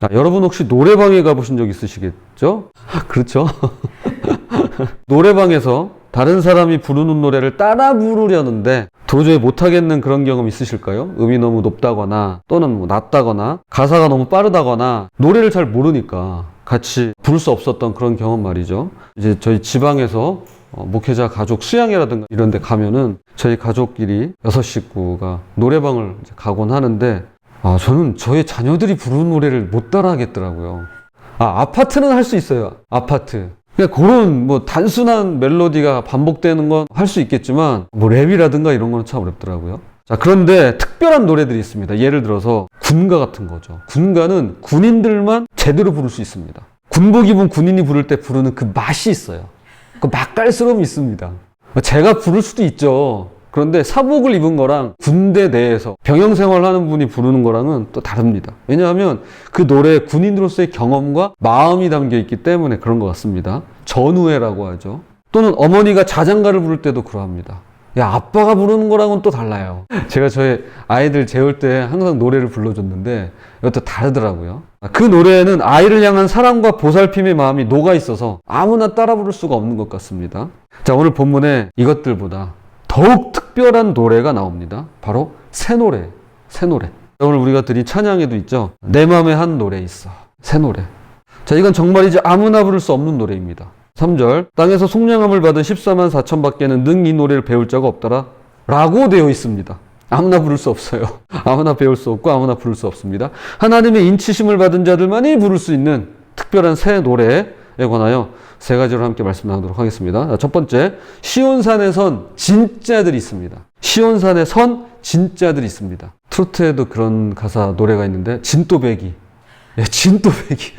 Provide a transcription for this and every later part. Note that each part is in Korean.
자, 여러분 혹시 노래방에 가보신 적 있으시겠죠? 그렇죠? 노래방에서 다른 사람이 부르는 노래를 따라 부르려는데 도저히 못하겠는 그런 경험 있으실까요? 음이 너무 높다거나 또는 뭐 낮다거나 가사가 너무 빠르다거나 노래를 잘 모르니까 같이 부를 수 없었던 그런 경험 말이죠. 이제 저희 지방에서 목회자 가족 수양회라든가 이런 데 가면은 저희 가족끼리 6식구가 노래방을 이제 가곤 하는데 저는 저의 자녀들이 부르는 노래를 못 따라 하겠더라고요. 아파트는 할 수 있어요. 아파트. 그냥 그런 뭐 단순한 멜로디가 반복되는 건 할 수 있겠지만 뭐 랩이라든가 이런 거는 참 어렵더라고요. 자, 그런데 특별한 노래들이 있습니다. 예를 들어서 군가 같은 거죠. 군가는 군인들만 제대로 부를 수 있습니다. 군복 입은 군인이 부를 때 부르는 그 맛이 있어요. 그 맛깔스러움이 있습니다. 제가 부를 수도 있죠. 그런데 사복을 입은 거랑 군대 내에서 병영 생활하는 분이 부르는 거랑은 또 다릅니다. 왜냐하면 그 노래에 군인으로서의 경험과 마음이 담겨 있기 때문에 그런 것 같습니다. 전우회라고 하죠. 또는 어머니가 자장가를 부를 때도 그러합니다. 야, 아빠가 부르는 거랑은 또 달라요. 제가 저희 아이들 재울 때 항상 노래를 불러줬는데 이것도 다르더라고요. 그 노래에는 아이를 향한 사랑과 보살핌의 마음이 녹아 있어서 아무나 따라 부를 수가 없는 것 같습니다. 자, 오늘 본문에 이것들보다 더욱 특별한 노래가 나옵니다. 바로 새 노래, 새 노래. 오늘 우리가 드린 찬양에도 있죠. 내 맘에 한 노래 있어. 새 노래. 자, 이건 정말 이제 아무나 부를 수 없는 노래입니다. 3절, 땅에서 속량함을 받은 14만 4천 밖에는 능 이 노래를 배울 자가 없더라 라고 되어 있습니다. 아무나 부를 수 없어요. 아무나 배울 수 없고 아무나 부를 수 없습니다. 하나님의 인치심을 받은 자들만이 부를 수 있는 특별한 새 노래에 관하여 세 가지로 함께 말씀 나누도록 하겠습니다. 첫 번째, 시온산에 선 진짜들이 있습니다. 시온산에 선 진짜들이 있습니다. 트로트에도 그런 가사 노래가 있는데 진또배기. 진또배기.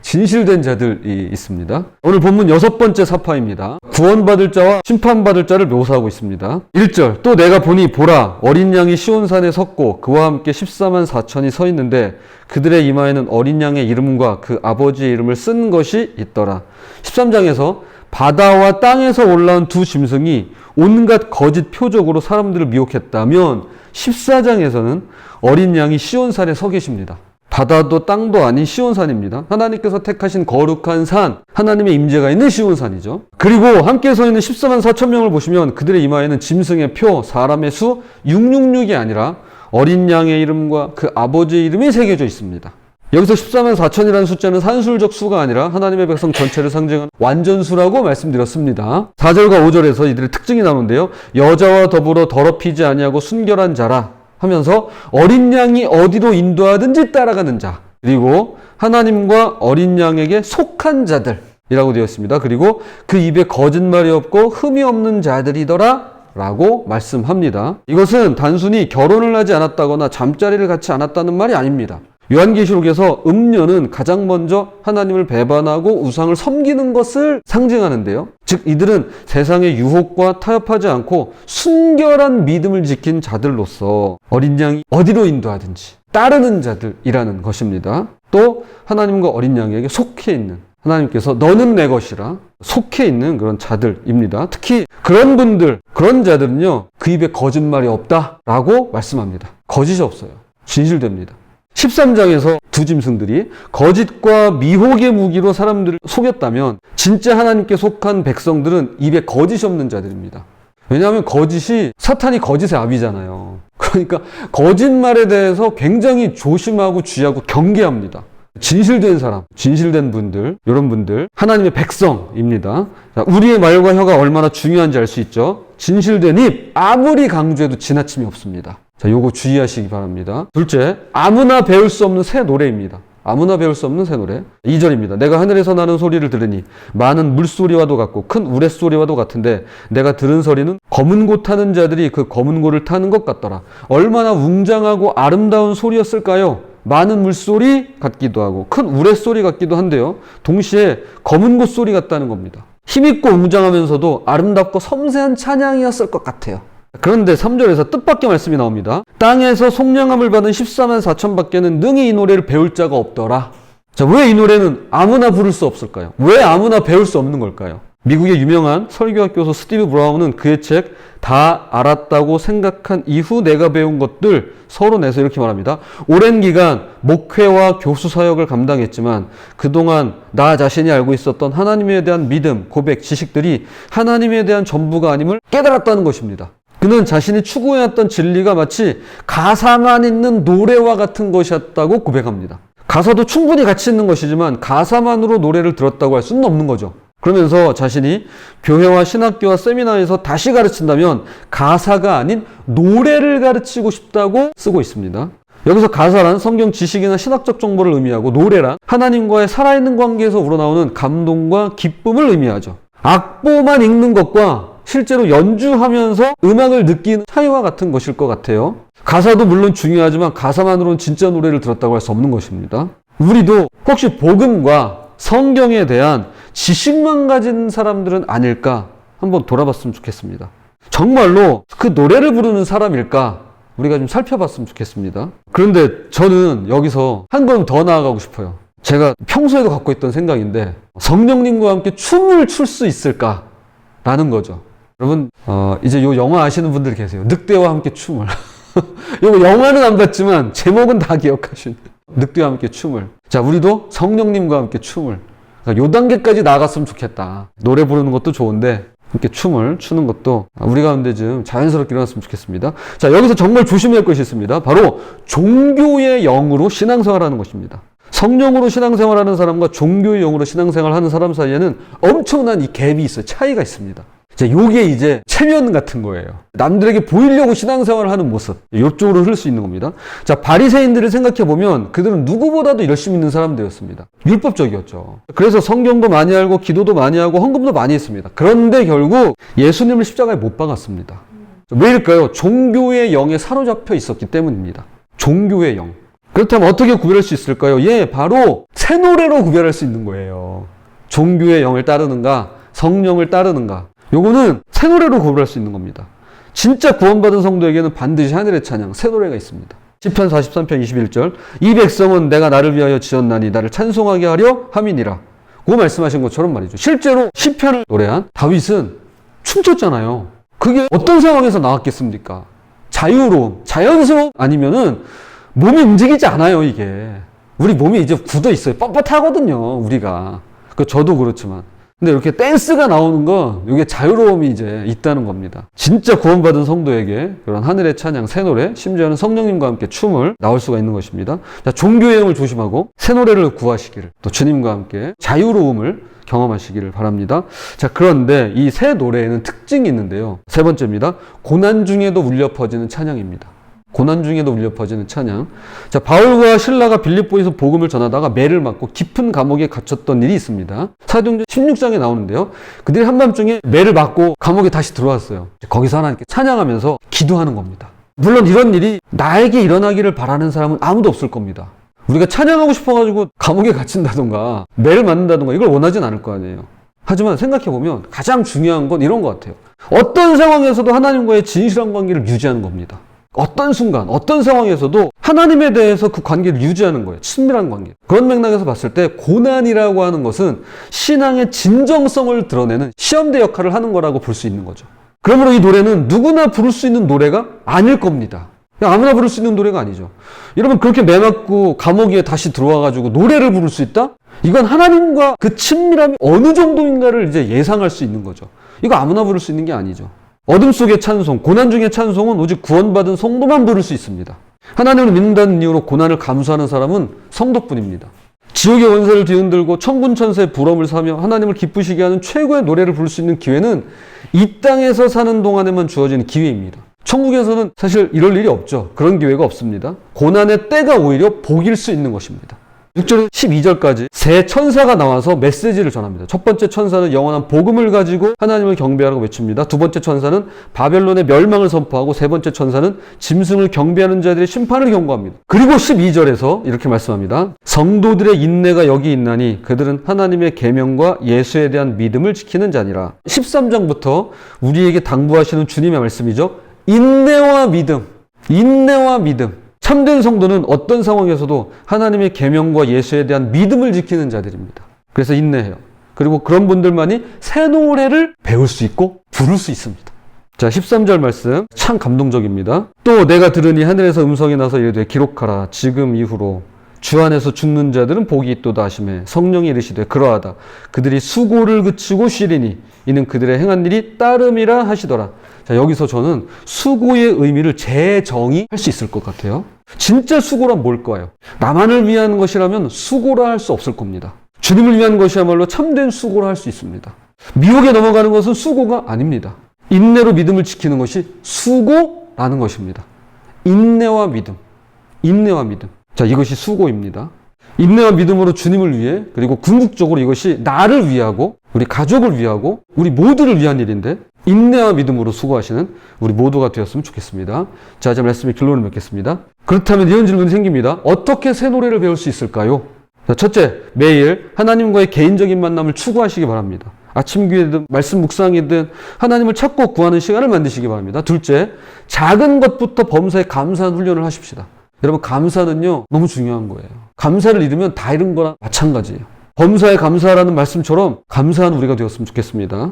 진실된 자들이 있습니다. 오늘 본문 6번째 사파입니다. 구원받을 자와 심판받을 자를 묘사하고 있습니다. 1절, 또 내가 보니 보라 어린 양이 시온산에 섰고 그와 함께 14만 4천이 서 있는데 그들의 이마에는 어린 양의 이름과 그 아버지의 이름을 쓴 것이 있더라. 13장에서 바다와 땅에서 올라온 두 짐승이 온갖 거짓 표적으로 사람들을 미혹했다면 14장에서는 어린 양이 시온산에 서 계십니다. 바다도 땅도 아닌 시온산입니다. 하나님께서 택하신 거룩한 산, 하나님의 임재가 있는 시온산이죠. 그리고 함께 서 있는 14만 4천 명을 보시면 그들의 이마에는 짐승의 표, 사람의 수 666이 아니라 어린 양의 이름과 그 아버지의 이름이 새겨져 있습니다. 여기서 14만 4천이라는 숫자는 산술적 수가 아니라 하나님의 백성 전체를 상징하는 완전수라고 말씀드렸습니다. 4절과 5절에서 이들의 특징이 나오는데요. 여자와 더불어 더럽히지 아니하고 순결한 자라 하면서 어린 양이 어디로 인도하든지 따라가는 자, 그리고 하나님과 어린 양에게 속한 자들이라고 되어 있습니다. 그리고 그 입에 거짓말이 없고 흠이 없는 자들이더라 라고 말씀합니다. 이것은 단순히 결혼을 하지 않았다거나 잠자리를 갖지 않았다는 말이 아닙니다. 요한계시록에서 음녀는 가장 먼저 하나님을 배반하고 우상을 섬기는 것을 상징하는데요. 즉 이들은 세상의 유혹과 타협하지 않고 순결한 믿음을 지킨 자들로서 어린 양이 어디로 인도하든지 따르는 자들이라는 것입니다. 또 하나님과 어린 양에게 속해 있는, 하나님께서 너는 내 것이라 속해 있는 그런 자들입니다. 특히 그런 분들, 그런 자들은요, 그 입에 거짓말이 없다라고 말씀합니다. 거짓이 없어요. 진실됩니다. 13장에서 두 짐승들이 거짓과 미혹의 무기로 사람들을 속였다면 진짜 하나님께 속한 백성들은 입에 거짓이 없는 자들입니다. 왜냐하면 거짓이 사탄이 거짓의 아비잖아요. 그러니까 거짓말에 대해서 굉장히 조심하고 주의하고 경계합니다. 진실된 사람, 진실된 분들, 이런 분들 하나님의 백성입니다. 자, 우리의 말과 혀가 얼마나 중요한지 알 수 있죠. 진실된 입, 아무리 강조해도 지나침이 없습니다. 자, 요거 주의하시기 바랍니다. 둘째, 아무나 배울 수 없는 새 노래입니다. 아무나 배울 수 없는 새 노래. 2절입니다. 내가 하늘에서 나는 소리를 들으니 많은 물소리와도 같고 큰 우레소리와도 같은데 내가 들은 소리는 검은 고 타는 자들이 그 검은 고를 타는 것 같더라. 얼마나 웅장하고 아름다운 소리였을까요? 많은 물소리 같기도 하고 큰 우레소리 같기도 한데요. 동시에 검은 고 소리 같다는 겁니다. 힘있고 웅장하면서도 아름답고 섬세한 찬양이었을 것 같아요. 그런데 3절에서 뜻밖의 말씀이 나옵니다. 땅에서 속량함을 받은 14만 4천 밖에는 능히 이 노래를 배울 자가 없더라. 자, 왜 이 노래는 아무나 부를 수 없을까요? 왜 아무나 배울 수 없는 걸까요? 미국의 유명한 설교학 교수 스티브 브라운은 그의 책 다 알았다고 생각한 이후 내가 배운 것들 서론에서 이렇게 말합니다. 오랜 기간 목회와 교수 사역을 감당했지만 그동안 나 자신이 알고 있었던 하나님에 대한 믿음, 고백, 지식들이 하나님에 대한 전부가 아님을 깨달았다는 것입니다. 그는 자신이 추구해왔던 진리가 마치 가사만 있는 노래와 같은 것이었다고 고백합니다. 가사도 충분히 가치 있는 것이지만 가사만으로 노래를 들었다고 할 수는 없는 거죠. 그러면서 자신이 교회와 신학교와 세미나에서 다시 가르친다면 가사가 아닌 노래를 가르치고 싶다고 쓰고 있습니다. 여기서 가사란 성경 지식이나 신학적 정보를 의미하고 노래란 하나님과의 살아있는 관계에서 우러나오는 감동과 기쁨을 의미하죠. 악보만 읽는 것과 실제로 연주하면서 음악을 느끼는 차이와 같은 것일 것 같아요. 가사도 물론 중요하지만 가사만으로는 진짜 노래를 들었다고 할 수 없는 것입니다. 우리도 혹시 복음과 성경에 대한 지식만 가진 사람들은 아닐까 한번 돌아봤으면 좋겠습니다. 정말로 그 노래를 부르는 사람일까 우리가 좀 살펴봤으면 좋겠습니다. 그런데 저는 여기서 한 걸음 더 나아가고 싶어요. 제가 평소에도 갖고 있던 생각인데 성령님과 함께 춤을 출 수 있을까라는 거죠. 여러분 이제 요 영화 아시는 분들 계세요. 늑대와 함께 춤을. 이거 영화는 안 봤지만 제목은 다 기억하시는. 늑대와 함께 춤을. 자, 우리도 성령님과 함께 춤을. 그러니까 요 단계까지 나아갔으면 좋겠다. 노래 부르는 것도 좋은데 이렇게 춤을 추는 것도 우리 가운데 좀 자연스럽게 일어났으면 좋겠습니다. 자, 여기서 정말 조심해야 할 것이 있습니다. 바로 종교의 영으로 신앙생활하는 것입니다. 성령으로 신앙생활하는 사람과 종교의 영으로 신앙생활하는 사람 사이에는 엄청난 이 갭이 있어요. 차이가 있습니다. 자, 요게 이제 체면 같은 거예요. 남들에게 보이려고 신앙생활을 하는 모습. 이쪽으로 흐를 수 있는 겁니다. 자, 바리새인들을 생각해 보면 그들은 누구보다도 열심히 있는 사람들이었습니다. 율법적이었죠. 그래서 성경도 많이 알고 기도도 많이 하고 헌금도 많이 했습니다. 그런데 결국 예수님을 십자가에 못 박았습니다. 왜일까요? 종교의 영에 사로잡혀 있었기 때문입니다. 종교의 영. 그렇다면 어떻게 구별할 수 있을까요? 예, 바로 새 노래로 구별할 수 있는 거예요. 종교의 영을 따르는가, 성령을 따르는가. 요거는 새 노래로 구별할 수 있는 겁니다. 진짜 구원받은 성도에게는 반드시 하늘의 찬양, 새 노래가 있습니다. 시편 43편 21절 이 백성은 내가 나를 위하여 지었나니 나를 찬송하게 하려 함이니라. 그 말씀하신 것처럼 말이죠. 실제로 시편을 노래한 다윗은 춤췄잖아요. 그게 어떤 상황에서 나왔겠습니까? 자유로움, 자연스러움 아니면은 몸이 움직이지 않아요, 이게. 우리 몸이 이제 굳어 있어요. 뻣뻣하거든요, 우리가. 저도 그렇지만. 근데 이렇게 댄스가 나오는 건 이게 자유로움이 이제 있다는 겁니다. 진짜 구원받은 성도에게 그런 하늘의 찬양, 새 노래, 심지어는 성령님과 함께 춤을 나올 수가 있는 것입니다. 자, 종교의 영을 조심하고 새 노래를 구하시기를, 또 주님과 함께 자유로움을 경험하시기를 바랍니다. 자, 그런데 이 새 노래에는 특징이 있는데요. 세 번째입니다. 고난 중에도 울려 퍼지는 찬양입니다. 고난 중에도 울려 퍼지는 찬양. 자, 바울과 실라가 빌립보에서 복음을 전하다가 매를 맞고 깊은 감옥에 갇혔던 일이 있습니다. 사도행전 16장에 나오는데요. 그들이 한밤중에 매를 맞고 감옥에 다시 들어왔어요. 거기서 하나님께 찬양하면서 기도하는 겁니다. 물론 이런 일이 나에게 일어나기를 바라는 사람은 아무도 없을 겁니다. 우리가 찬양하고 싶어가지고 감옥에 갇힌다던가 매를 맞는다던가 이걸 원하진 않을 거 아니에요. 하지만 생각해보면 가장 중요한 건 이런 것 같아요. 어떤 상황에서도 하나님과의 진실한 관계를 유지하는 겁니다. 어떤 순간, 어떤 상황에서도 하나님에 대해서 그 관계를 유지하는 거예요. 친밀한 관계. 그런 맥락에서 봤을 때 고난이라고 하는 것은 신앙의 진정성을 드러내는 시험대 역할을 하는 거라고 볼 수 있는 거죠. 그러므로 이 노래는 누구나 부를 수 있는 노래가 아닐 겁니다. 그냥 아무나 부를 수 있는 노래가 아니죠. 여러분, 그렇게 매 맞고 감옥에 다시 들어와가지고 노래를 부를 수 있다? 이건 하나님과 그 친밀함이 어느 정도인가를 이제 예상할 수 있는 거죠. 이거 아무나 부를 수 있는 게 아니죠. 어둠 속의 찬송, 고난 중의 찬송은 오직 구원받은 성도만 부를 수 있습니다. 하나님을 믿는다는 이유로 고난을 감수하는 사람은 성도뿐입니다. 지옥의 원세를 뒤흔들고 천군 천사의 부름을 사며 하나님을 기쁘시게 하는 최고의 노래를 부를 수 있는 기회는 이 땅에서 사는 동안에만 주어지는 기회입니다. 천국에서는 사실 이럴 일이 없죠. 그런 기회가 없습니다. 고난의 때가 오히려 복일 수 있는 것입니다. 6절 12절까지 세 천사가 나와서 메시지를 전합니다. 첫 번째 천사는 영원한 복음을 가지고 하나님을 경배하라고 외칩니다. 두 번째 천사는 바벨론의 멸망을 선포하고 세 번째 천사는 짐승을 경배하는 자들의 심판을 경고합니다. 그리고 12절에서 이렇게 말씀합니다. 성도들의 인내가 여기 있나니 그들은 하나님의 계명과 예수에 대한 믿음을 지키는 자니라. 13장부터 우리에게 당부하시는 주님의 말씀이죠. 인내와 믿음, 인내와 믿음. 참된 성도는 어떤 상황에서도 하나님의 계명과 예수에 대한 믿음을 지키는 자들입니다. 그래서 인내해요. 그리고 그런 분들만이 새 노래를 배울 수 있고 부를 수 있습니다. 자, 13절 말씀 참 감동적입니다. 또 내가 들으니 하늘에서 음성이 나서 이르되 기록하라. 지금 이후로 주 안에서 죽는 자들은 복이 있도다 하시매 성령이 이르시되 그러하다. 그들이 수고를 그치고 쉬리니 이는 그들의 행한 일이 따름이라 하시더라. 자, 여기서 저는 수고의 의미를 재정의할 수 있을 것 같아요. 진짜 수고란 뭘까요? 나만을 위한 것이라면 수고라 할 수 없을 겁니다. 주님을 위한 것이야말로 참된 수고라 할 수 있습니다. 미혹에 넘어가는 것은 수고가 아닙니다. 인내로 믿음을 지키는 것이 수고라는 것입니다. 인내와 믿음. 자, 이것이 수고입니다. 인내와 믿음으로 주님을 위해, 그리고 궁극적으로 이것이 나를 위하고 우리 가족을 위하고 우리 모두를 위한 일인데 인내와 믿음으로 수고하시는 우리 모두가 되었으면 좋겠습니다. 자, 이제 말씀의 결론을 맺겠습니다. 그렇다면 이런 질문이 생깁니다. 어떻게 새 노래를 배울 수 있을까요? 자, 첫째, 매일 하나님과의 개인적인 만남을 추구하시기 바랍니다. 아침 기회든 말씀 묵상이든 하나님을 찾고 구하는 시간을 만드시기 바랍니다. 둘째, 작은 것부터 범사에 감사한 훈련을 하십시다. 여러분, 감사는요 너무 중요한 거예요. 감사를 잃으면 다 잃은 거랑 마찬가지예요. 범사에 감사라는 말씀처럼 감사한 우리가 되었으면 좋겠습니다.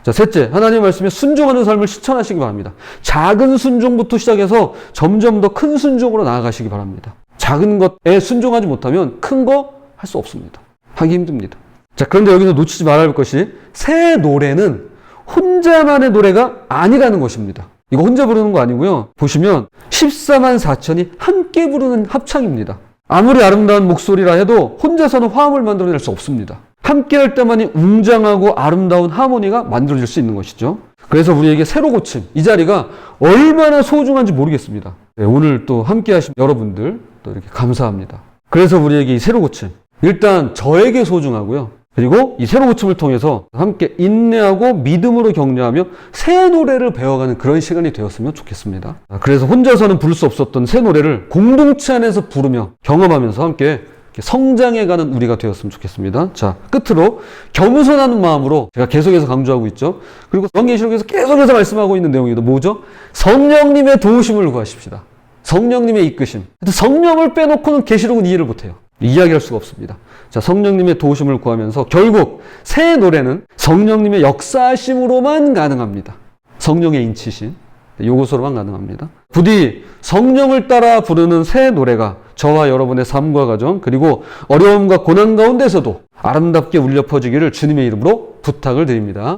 자, 셋째, 하나님의 말씀에 순종하는 삶을 실천하시기 바랍니다. 작은 순종부터 시작해서 점점 더 큰 순종으로 나아가시기 바랍니다. 작은 것에 순종하지 못하면 큰 거 할 수 없습니다. 하기 힘듭니다. 자, 그런데 여기서 놓치지 말아야 할 것이 새 노래는 혼자만의 노래가 아니라는 것입니다. 이거 혼자 부르는 거 아니고요. 보시면 14만 4천이 함께 부르는 합창입니다. 아무리 아름다운 목소리라 해도 혼자서는 화음을 만들어낼 수 없습니다. 함께 할 때만이 웅장하고 아름다운 하모니가 만들어질 수 있는 것이죠. 그래서 우리에게 새로 고침, 이 자리가 얼마나 소중한지 모르겠습니다. 네, 오늘 또 함께 하신 여러분들 또 이렇게 감사합니다. 그래서 우리에게 이 새로 고침, 일단 저에게 소중하고요. 그리고 이 새로 고침을 통해서 함께 인내하고 믿음으로 격려하며 새 노래를 배워가는 그런 시간이 되었으면 좋겠습니다. 그래서 혼자서는 부를 수 없었던 새 노래를 공동체 안에서 부르며 경험하면서 함께 성장해가는 우리가 되었으면 좋겠습니다. 자, 끝으로 겸손하는 마음으로 제가 계속해서 강조하고 있죠. 그리고 요한계시록에서 계속해서 말씀하고 있는 내용이 뭐죠? 성령님의 도우심을 구하십시다. 성령님의 이끄심. 성령을 빼놓고는 계시록은 이해를 못해요. 이야기할 수가 없습니다. 자, 성령님의 도우심을 구하면서 결국 새 노래는 성령님의 역사하심으로만 가능합니다. 성령의 인치심, 요것으로만 가능합니다. 부디 성령을 따라 부르는 새 노래가 저와 여러분의 삶과 가정, 그리고 어려움과 고난 가운데서도 아름답게 울려 퍼지기를 주님의 이름으로 부탁을 드립니다.